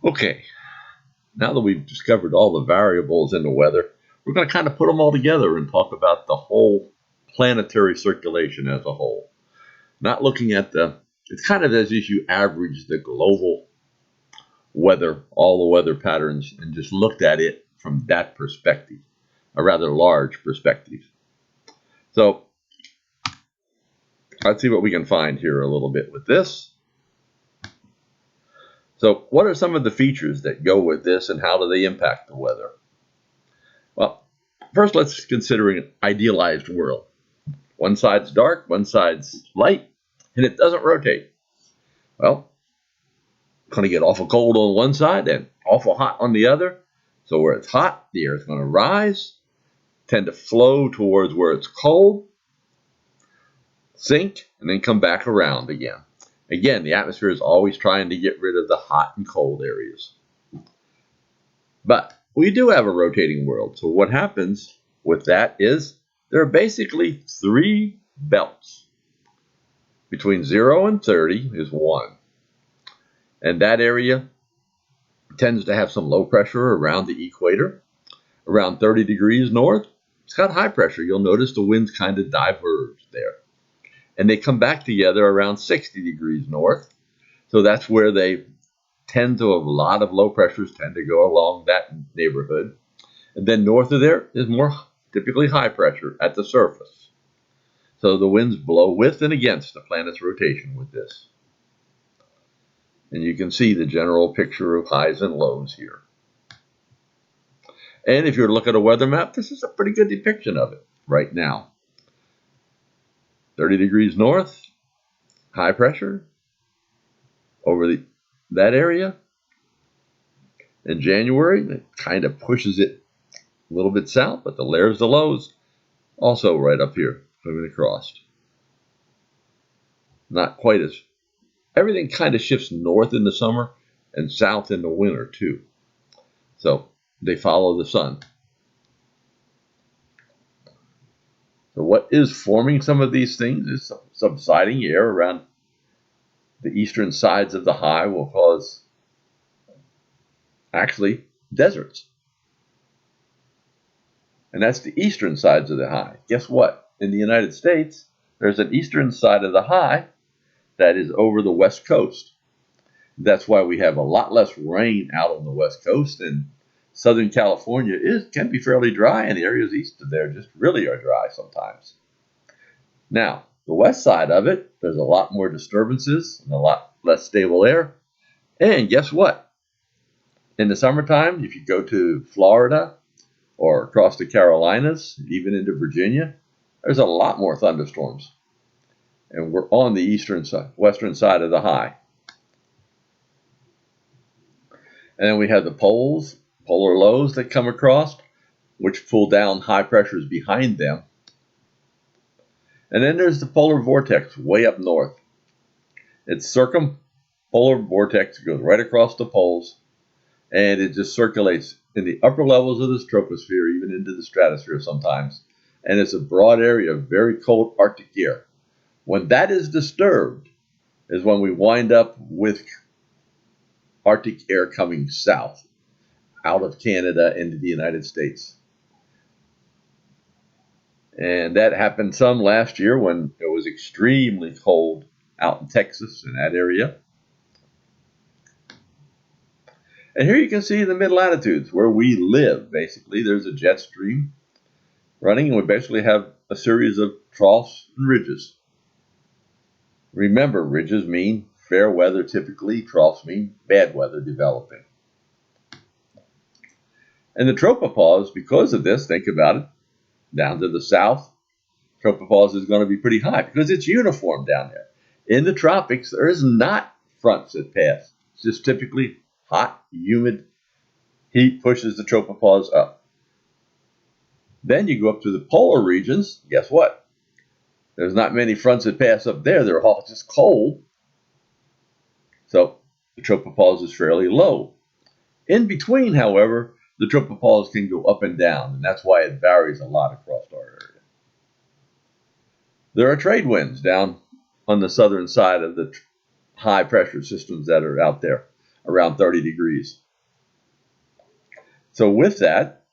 Okay, now that we've discovered all the variables in the weather, we're going to kind of put them all together and talk about the whole planetary circulation as a whole. Not looking at it's kind of as if you average the global weather, all the weather patterns, and just looked at it from that perspective, a rather large perspective. So let's see what we can find here a little bit with this. So what are some of the features that go with this, and how do they impact the weather? Well, first let's consider an idealized world. One side's dark, one side's light, and it doesn't rotate. Well, it's going to get awful cold on one side and awful hot on the other. So where it's hot, the air is going to rise, tend to flow towards where it's cold, sink, and then come back around again. Again, the atmosphere is always trying to get rid of the hot and cold areas. But we do have a rotating world. So what happens with that is there are basically three belts. Between 0 and 30 is one. And that area tends to have some low pressure around the equator. Around 30 degrees north, it's got high pressure. You'll notice the winds kind of diverge there. And they come back together around 60 degrees north. So that's where they tend to have a lot of low pressures tend to go along that neighborhood. And then north of there is more typically high pressure at the surface. So the winds blow with and against the planet's rotation with this. And you can see the general picture of highs and lows here. And if you were to look at a weather map, this is a pretty good depiction of it right now. 30 degrees north, high pressure over that area. In January, it kind of pushes it a little bit south, but there's the lows also right up here coming across. Not quite as, everything kind of shifts north in the summer and south in the winter too. So they follow the sun. So what is forming some of these things is subsiding air around the eastern sides of the high will cause actually deserts. And that's the eastern sides of the high. Guess what? In the United States, there's an eastern side of the high that is over the west coast. That's why we have a lot less rain out on the west coast, and Southern California can be fairly dry, and the areas east of there just really are dry sometimes. Now, the west side of it, there's a lot more disturbances and a lot less stable air. And guess what? In the summertime, if you go to Florida or across the Carolinas, even into Virginia, there's a lot more thunderstorms. And we're on the western side of the high. And then we have the polar lows that come across, which pull down high pressures behind them. And then there's the polar vortex way up north. It's circumpolar vortex. It goes right across the poles, and it just circulates in the upper levels of the troposphere, even into the stratosphere sometimes. And it's a broad area of very cold Arctic air. When that is disturbed is when we wind up with Arctic air coming south, out of Canada into the United States. And that happened some last year when it was extremely cold out in Texas in that area. And here you can see the mid-latitudes where we live. Basically, there's a jet stream running, and we basically have a series of troughs and ridges. Remember, ridges mean fair weather typically, troughs mean bad weather developing. And the tropopause, because of this, think about it, down to the south, tropopause is going to be pretty high because it's uniform down there. In the tropics, there is not fronts that pass. It's just typically hot, humid heat pushes the tropopause up. Then you go up to the polar regions. Guess what? There's not many fronts that pass up there. They're all just cold. So the tropopause is fairly low. In between, however, the tropopause can go up and down, and that's why it varies a lot across our area. There are trade winds down on the southern side of the high pressure systems that are out there. around 30 degrees. So with that,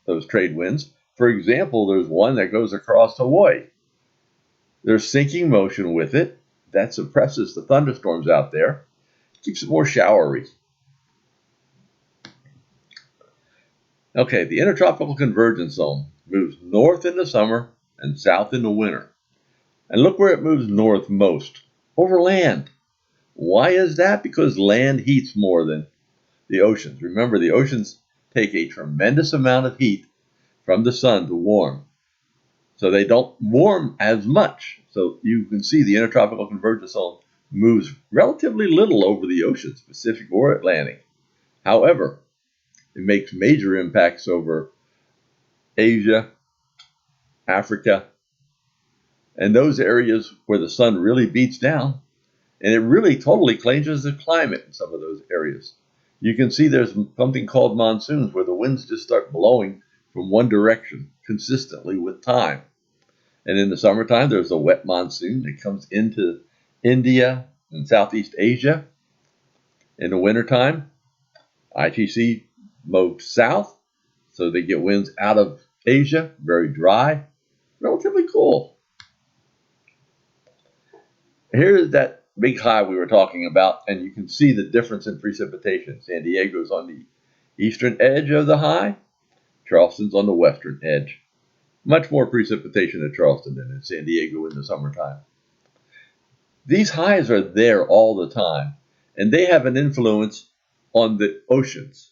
those trade winds, for example, there's one that goes across Hawaii. There's sinking motion with it that suppresses the thunderstorms out there, keeps it more showery. Okay, the intertropical convergence zone moves north in the summer and south in the winter. And look where it moves north most, over land. Why is that? Because land heats more than the oceans. Remember, the oceans take a tremendous amount of heat from the sun to warm. So they don't warm as much. So you can see the intertropical convergence zone moves relatively little over the oceans, Pacific or Atlantic. However, it makes major impacts over Asia, Africa, and those areas where the sun really beats down. And it really totally changes the climate in some of those areas. You can see there's something called monsoons where the winds just start blowing from one direction consistently with time. And in the summertime, there's a wet monsoon that comes into India and Southeast Asia. In the wintertime, ITC moves south, so they get winds out of Asia, very dry, relatively cool. Here's that big high we were talking about, and you can see the difference in precipitation. San Diego's on the eastern edge of the high, Charleston's on the western edge. Much more precipitation at Charleston than in San Diego in the summertime. These highs are there all the time, and they have an influence on the oceans.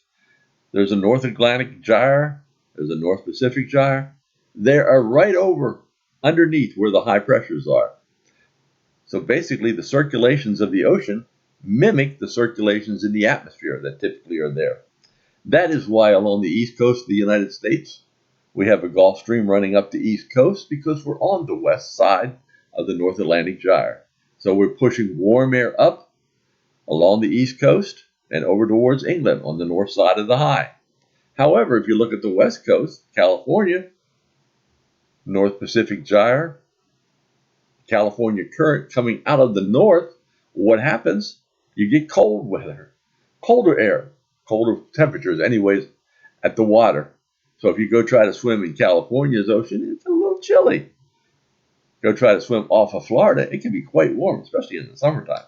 There's a North Atlantic gyre, there's a North Pacific gyre. They are right over underneath where the high pressures are. So basically, the circulations of the ocean mimic the circulations in the atmosphere that typically are there. That is why along the east coast of the United States, we have a Gulf Stream running up the east coast, because we're on the west side of the North Atlantic gyre. So we're pushing warm air up along the east coast and over towards England on the north side of the high. However, if you look at the west coast, California, North Pacific gyre, California current coming out of the north, what happens? You get cold weather, colder air, colder temperatures anyways at the water. So if you go try to swim in California's ocean, it's a little chilly. Go try to swim off of Florida, it can be quite warm, especially in the summertime.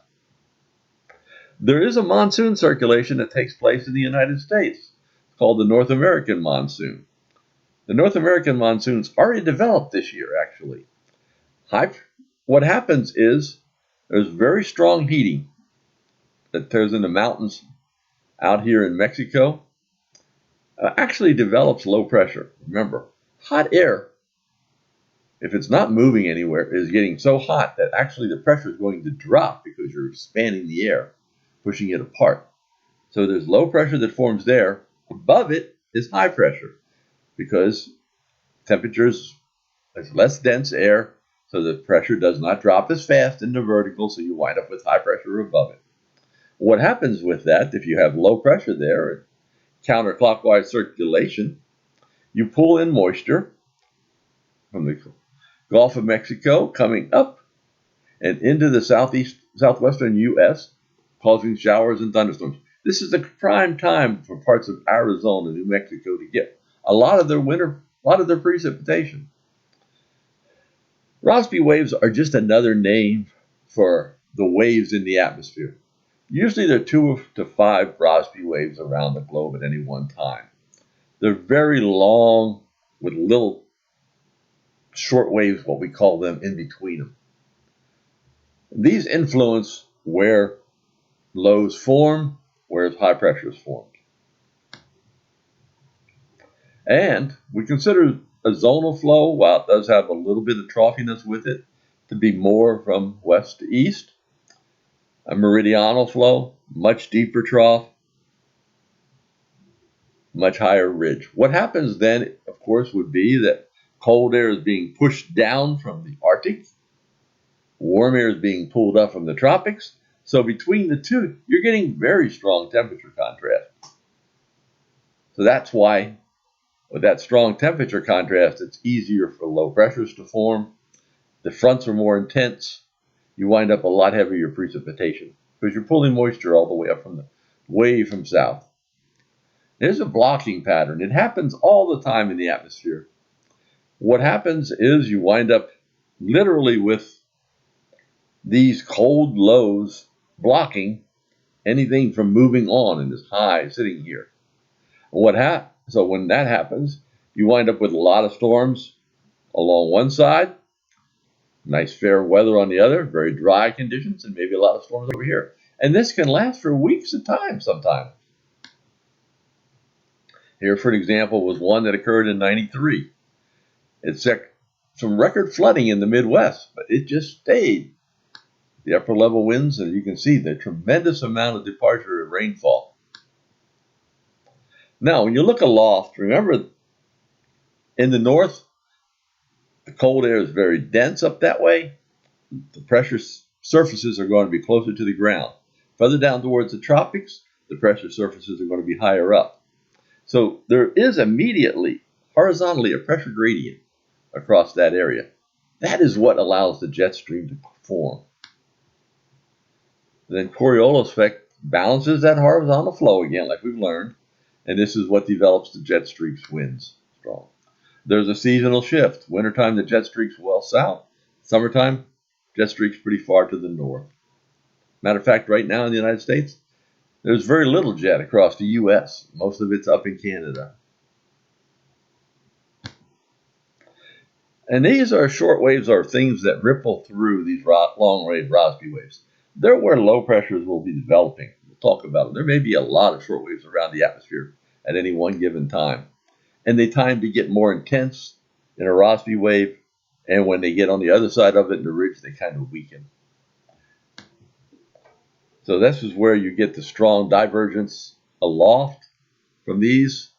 There is a monsoon circulation that takes place in the United States. It's called the North American monsoon. The North American monsoon's already developed this year, actually. What happens is there's very strong heating that there's in the mountains out here in Mexico. Actually develops low pressure. Remember, hot air, if it's not moving anywhere, is getting so hot that actually the pressure is going to drop because you're expanding the air, pushing it apart. So there's low pressure that forms there. Above it is high pressure because temperatures, there's less dense air, so the pressure does not drop as fast in the vertical, so you wind up with high pressure above it. What happens with that, if you have low pressure there and counterclockwise circulation, you pull in moisture from the Gulf of Mexico coming up and into the southwestern U.S., causing showers and thunderstorms. This is the prime time for parts of Arizona and New Mexico to get a lot of their precipitation. Rossby waves are just another name for the waves in the atmosphere. Usually there are 2 to 5 Rossby waves around the globe at any one time. They're very long with little short waves, what we call them, in between them. These influence where lows form, where high pressure is formed. And we consider a zonal flow, while it does have a little bit of troughiness with it, to be more from west to east. A meridional flow, much deeper trough, much higher ridge. What happens then, of course, would be that cold air is being pushed down from the Arctic. Warm air is being pulled up from the tropics. So between the two, you're getting very strong temperature contrast. So that's why with that strong temperature contrast, it's easier for low pressures to form. The fronts are more intense. You wind up a lot heavier precipitation because you're pulling moisture all the way up from the way from south. There's a blocking pattern. It happens all the time in the atmosphere. What happens is you wind up literally with these cold lows blocking anything from moving on in this high sitting here. So when that happens, you wind up with a lot of storms along one side, nice fair weather on the other, very dry conditions, and maybe a lot of storms over here. And this can last for weeks at a time sometimes. Here, for an example, was one that occurred in '93. It set some record flooding in the Midwest, but it just stayed. The upper level winds, as you can see, the tremendous amount of departure of rainfall. Now, when you look aloft, remember in the north, the cold air is very dense up that way. The pressure surfaces are going to be closer to the ground. Further down towards the tropics, the pressure surfaces are going to be higher up. So there is immediately, horizontally, a pressure gradient across that area. That is what allows the jet stream to form. Then Coriolis effect balances that horizontal flow again, like we've learned, and this is what develops the jet streaks winds strong. There's a seasonal shift. Wintertime, the jet streaks well south. Summertime, jet streaks pretty far to the north. Matter of fact, right now in the United States, there's very little jet across the U.S. Most of it's up in Canada. And these are short waves, are things that ripple through these long-range Rossby waves. They're where low pressures will be developing. We'll talk about them. There may be a lot of short waves around the atmosphere at any one given time. And they tend to get more intense in a Rossby wave. And when they get on the other side of it in the ridge, they kind of weaken. So this is where you get the strong divergence aloft from these,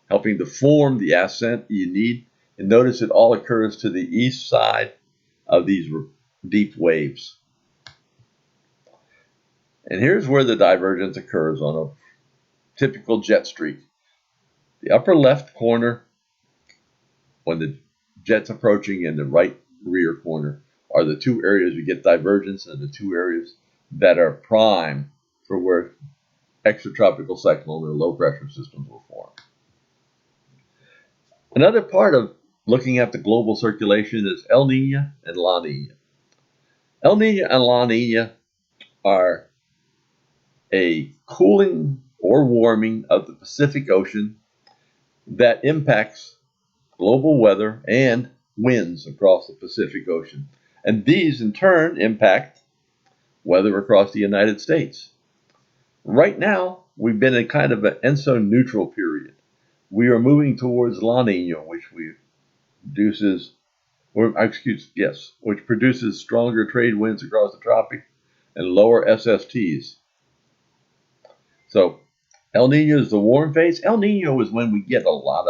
helping to form the ascent you need. And notice it all occurs to the east side of these deep waves. And here's where the divergence occurs on a typical jet streak. The upper left corner, when the jet's approaching, and the right rear corner are the two areas you get divergence, and the two areas that are prime for where extratropical cyclone or low pressure systems will form. Another part of looking at the global circulation is El Niño and La Niña. El Niño and La Niña are a cooling or warming of the Pacific Ocean that impacts global weather and winds across the Pacific Ocean. And these, in turn, impact weather across the United States. Right now, we've been in kind of an ENSO neutral period. We are moving towards La Niña, which produces stronger trade winds across the tropic and lower SSTs. So El Niño is the warm phase. El Niño is when we get a lot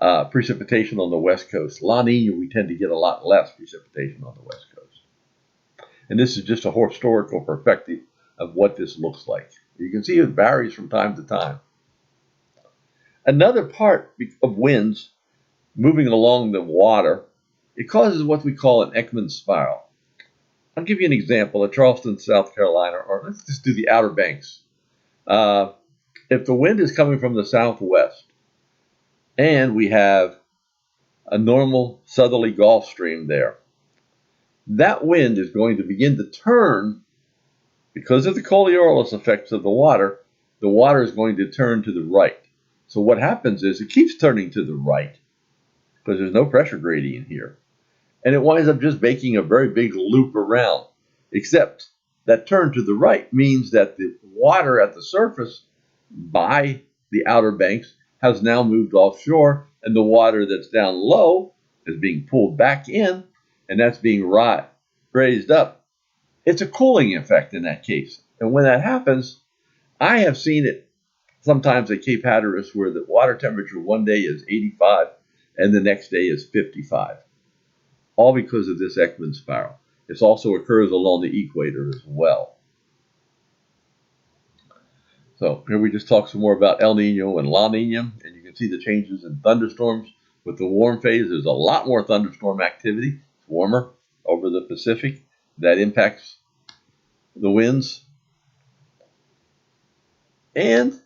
of precipitation on the west coast. La Niña, we tend to get a lot less precipitation on the west coast. And this is just a historical perspective of what this looks like. You can see it varies from time to time. Another part of winds moving along the water, it causes what we call an Ekman spiral. I'll give you an example at Charleston, South Carolina, or let's just do the Outer Banks. If the wind is coming from the southwest and we have a normal southerly Gulf Stream there, that wind is going to begin to turn because of the Coriolis effects of the water is going to turn to the right. So what happens is it keeps turning to the right because there's no pressure gradient here. And it winds up just making a very big loop around, except that turn to the right means that the water at the surface by the Outer Banks has now moved offshore, and the water that's down low is being pulled back in, and that's being raised up. It's a cooling effect in that case. And when that happens, I have seen it sometimes at Cape Hatteras where the water temperature one day is 85 and the next day is 55. All because of this Ekman spiral. This also occurs along the equator as well. So here we just talk some more about El Nino and La Nina, and you can see the changes in thunderstorms. With the warm phase, there's a lot more thunderstorm activity. It's warmer over the Pacific. That impacts the winds. And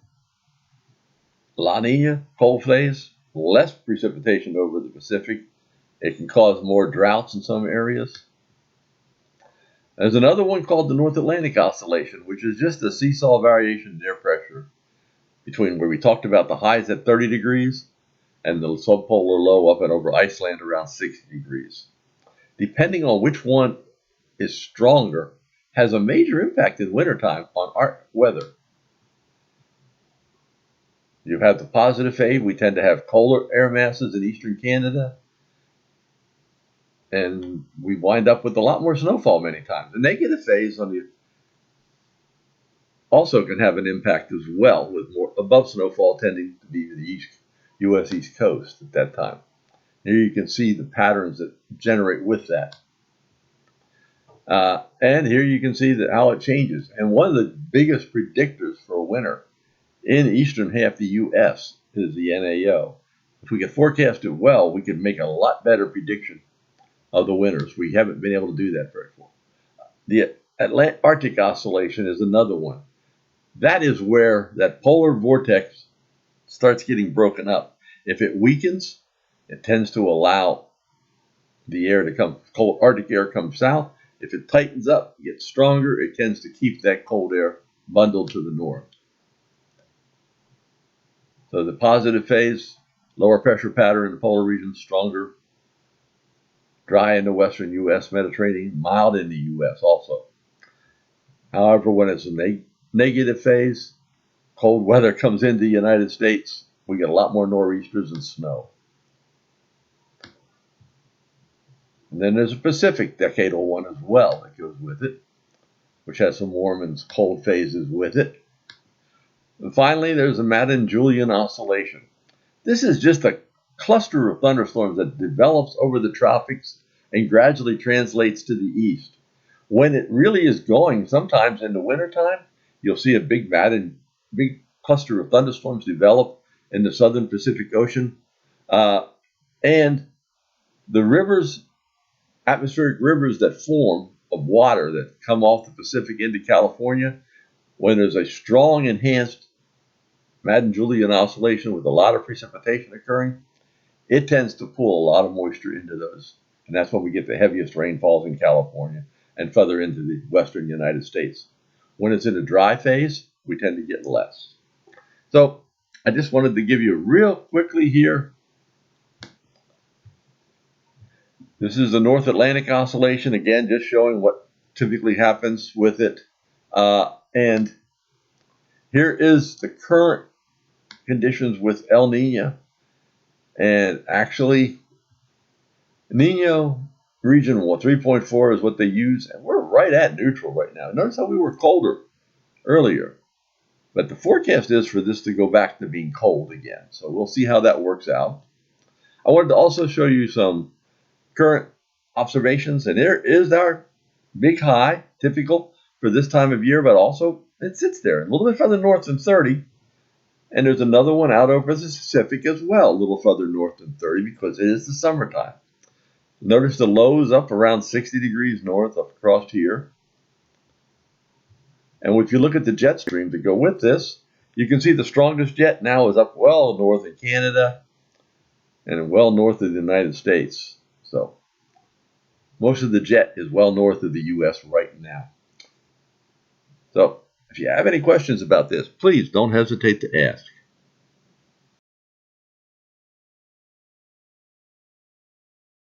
La Nina, cold phase, less precipitation over the Pacific. It can cause more droughts in some areas. There's another one called the North Atlantic Oscillation, which is just a seesaw variation in air pressure between where we talked about the highs at 30 degrees and the subpolar low up and over Iceland around 60 degrees. Depending on which one is stronger, has a major impact in wintertime on our weather. You have the positive phase. We tend to have colder air masses in eastern Canada, and we wind up with a lot more snowfall many times. The negative phase also can have an impact as well, with more above snowfall tending to be the U.S. East Coast at that time. Here you can see the patterns that generate with that. And here you can see how it changes. And one of the biggest predictors for winter in the eastern half of the U.S. is the NAO. If we can forecast it well, we can make a lot better prediction of the winters. We haven't been able to do that very well. The Arctic Oscillation is another one. That is where that polar vortex starts getting broken up. If it weakens, it tends to allow the air to come, cold Arctic air comes south. If it tightens up, gets stronger, it tends to keep that cold air bundled to the north. So the positive phase, lower pressure pattern in the polar region, stronger, dry in the western U.S. Mediterranean, mild in the U.S. also. However, when it's a negative phase, cold weather comes into the United States, we get a lot more nor'easters and snow. And then there's a Pacific decadal one as well that goes with it, which has some warm and cold phases with it. And finally, there's a Madden-Julian Oscillation. This is just a cluster of thunderstorms that develops over the tropics and gradually translates to the east. When it really is going, sometimes in the wintertime, you'll see a big cluster of thunderstorms develop in the southern Pacific Ocean. And the rivers, atmospheric rivers that form of water that come off the Pacific into California, when there's a strong enhanced Madden-Julian Oscillation with a lot of precipitation occurring, it tends to pull a lot of moisture into those. And that's when we get the heaviest rainfalls in California and further into the western United States. When it's in a dry phase, we tend to get less. So I just wanted to give you real quickly here. This is the North Atlantic Oscillation, again, just showing what typically happens with it. And here is the current conditions with El Nino. And actually, Nino region 3.4 is what they use, and we're right at neutral right now. Notice how we were colder earlier. But the forecast is for this to go back to being cold again. So we'll see how that works out. I wanted to also show you some current observations, and there is our big high, typical for this time of year, but also it sits there a little bit further north than 30. And there's another one out over the Pacific as well, a little further north than 30 because it is the summertime. Notice the lows up around 60 degrees north up across here. And if you look at the jet stream to go with this, you can see the strongest jet now is up well north in Canada and well north of the United States. So most of the jet is well north of the U.S. right now. So if you have any questions about this, please don't hesitate to ask.